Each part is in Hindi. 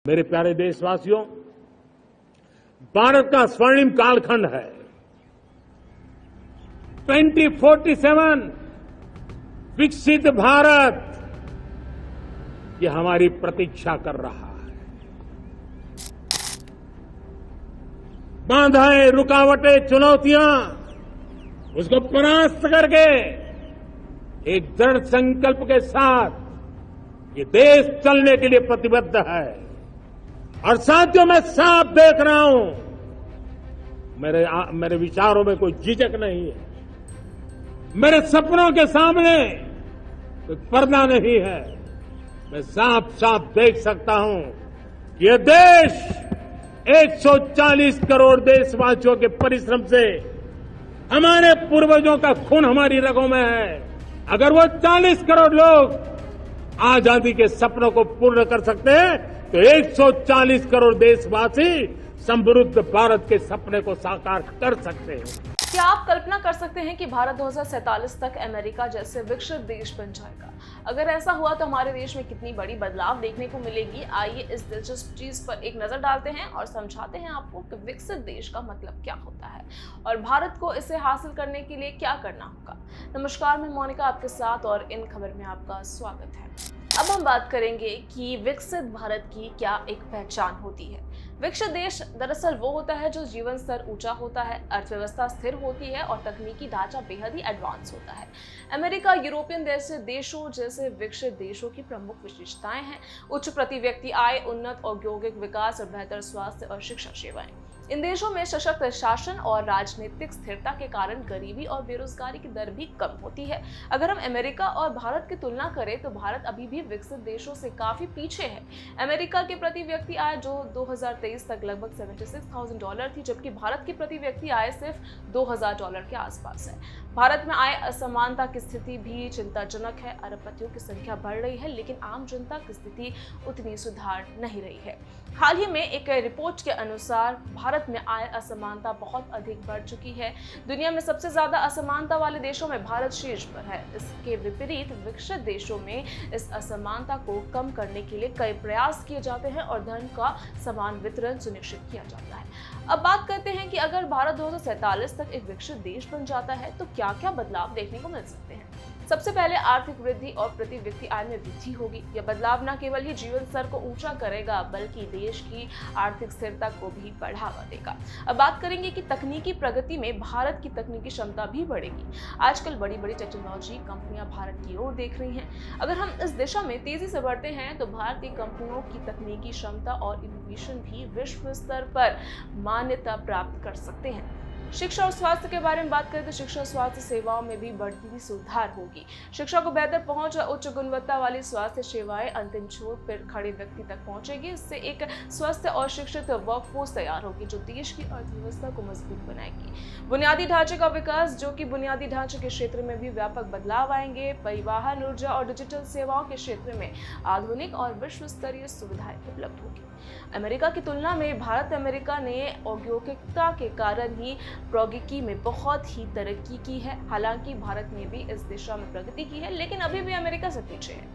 मेरे प्यारे देशवासियों, भारत का स्वर्णिम कालखंड है। 2047 विकसित भारत, ये हमारी प्रतीक्षा कर रहा है। बाधाएं, रुकावटें, चुनौतियां, उसको परास्त करके एक दृढ़ संकल्प के साथ ये देश चलने के लिए प्रतिबद्ध है। और साथियों, मैं साफ देख रहा हूं, मेरे विचारों में कोई झिझक नहीं है। मेरे सपनों के सामने कोई पर्दा नहीं है। मैं साफ साफ देख सकता हूं कि यह देश 140 करोड़ देशवासियों के परिश्रम से, हमारे पूर्वजों का खून हमारी रगों में है। अगर वो 40 करोड़ लोग आजादी के सपनों को पूर्ण कर सकते हैं तो 140 करोड़ देशवासी समृद्ध भारत के सपने को साकार कर सकते हैं। क्या आप कल्पना कर सकते हैं कि भारत 2047 तक अमेरिका जैसे विकसित देश बन जाएगा? अगर ऐसा हुआ तो हमारे देश में कितनी बड़ी बदलाव देखने को मिलेगी। आइए इस दिलचस्प चीज पर एक नजर डालते हैं और समझाते हैं आपको कि विकसित देश का मतलब क्या होता है और भारत को इसे हासिल करने के लिए क्या करना होगा। नमस्कार, मैं मोनिका आपके साथ और इन खबर में आपका स्वागत है। अब हम बात करेंगे कि विकसित भारत की क्या एक पहचान होती है। विकसित देश दरअसल वो होता है जो जीवन स्तर ऊंचा होता है, अर्थव्यवस्था स्थिर होती है और तकनीकी ढांचा बेहद ही एडवांस होता है। अमेरिका, यूरोपियन देशों जैसे विकसित देशों की प्रमुख विशेषताएं हैं उच्च प्रति व्यक्ति आय, उन्नत औद्योगिक विकास और बेहतर स्वास्थ्य और शिक्षा सेवाएं। इन देशों में सशक्त शासन और राजनीतिक स्थिरता के कारण गरीबी और बेरोजगारी की दर भी कम होती है। अगर हम अमेरिका और भारत की तुलना करें तो भारत अभी भी विकसित देशों से काफी पीछे है। अमेरिका की प्रति व्यक्ति आय जो 2023 तक लगभग $76,000 थी, जबकि भारत की प्रति व्यक्ति आय सिर्फ $2,000 के आसपास है। भारत में आय असमानता की स्थिति भी चिंताजनक है। अरबपतियों की संख्या बढ़ रही है लेकिन आम जनता की स्थिति उतनी सुधार नहीं रही है। हाल ही में एक रिपोर्ट के अनुसार भारत में आय असमानता बहुत अधिक बढ़ चुकी है। दुनिया में सबसे ज्यादा असमानता वाले देशों में भारत शीर्ष पर है। इसके विपरीत विकसित देशों में इस असमानता को कम करने के लिए कई प्रयास किए जाते हैं और धन का समान वितरण सुनिश्चित किया जाता है। अब बात करते हैं कि अगर भारत 2047 तक एक विकसित देश बन जाता है तो क्या क्या बदलाव देखने को मिल सकते हैं। सबसे पहले आर्थिक वृद्धि और प्रति व्यक्ति आय में वृद्धि होगी। यह बदलाव न केवल ही जीवन स्तर को ऊंचा करेगा बल्कि देश की आर्थिक स्थिरता को भी बढ़ावा देगा। अब बात करेंगे कि तकनीकी प्रगति में भारत की तकनीकी क्षमता भी बढ़ेगी। आजकल बड़ी बड़ी टेक्नोलॉजी कंपनियां भारत की ओर देख रही हैं। अगर हम इस दिशा में तेजी से बढ़ते हैं तो भारतीय कंपनियों की तकनीकी क्षमता और इनोवेशन भी विश्व स्तर पर मान्यता प्राप्त कर सकते हैं। शिक्षा और स्वास्थ्य के बारे में बात करें तो शिक्षा और स्वास्थ्य सेवाओं में भी बढ़ती सुधार होगी। शिक्षा को बेहतर पहुंच और उच्च गुणवत्ता वाली स्वास्थ्य सेवाएं अंतिम छोर पर खड़े व्यक्ति तक पहुंचेगी। इससे एक स्वस्थ और शिक्षित वर्कफोर्स तैयार होगी जो देश की अर्थव्यवस्था को मजबूत बनाएगी। बुनियादी ढांचे का विकास, जो कि बुनियादी ढांचे के क्षेत्र में भी व्यापक बदलाव आएंगे। परिवहन, ऊर्जा और डिजिटल सेवाओं के क्षेत्र में आधुनिक और विश्व स्तरीय सुविधाएं उपलब्ध होगी। अमेरिका की तुलना में भारत अमेरिका ने औद्योगिकता के कारण ही प्रौद्योगिकी में बहुत ही तरक्की की है। हालांकि भारत ने भी इस दिशा में प्रगति की है लेकिन अभी भी अमेरिका से पीछे है।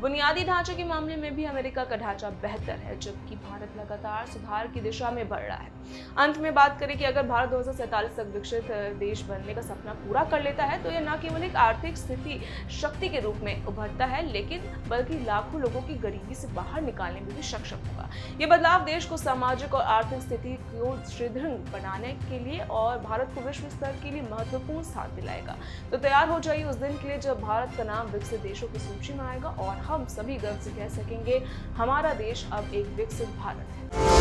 बुनियादी ढांचे के मामले में भी अमेरिका का ढांचा बेहतर है जबकि भारत लगातार सुधार की दिशा में बढ़ रहा है। अंत में बात करें कि अगर भारत 2047 तक विकसित देश बनने का सपना पूरा कर लेता है तो यह न केवल एक आर्थिक स्थिति शक्ति के रूप में उभरता है लेकिन बल्कि लाखों लोगों की गरीबी से बाहर निकालने में भी सक्षम होगा। ये बदलाव देश को सामाजिक और आर्थिक स्थिति को सुदृढ़ बनाने के लिए और भारत को विश्व स्तर के लिए महत्वपूर्ण साथ दिलाएगा। तो तैयार हो जाइए उस दिन के लिए जब भारत का नाम विकसित देशों की सूची में आएगा और हम सभी गर्व से कह सकेंगे हमारा देश अब एक विकसित भारत है।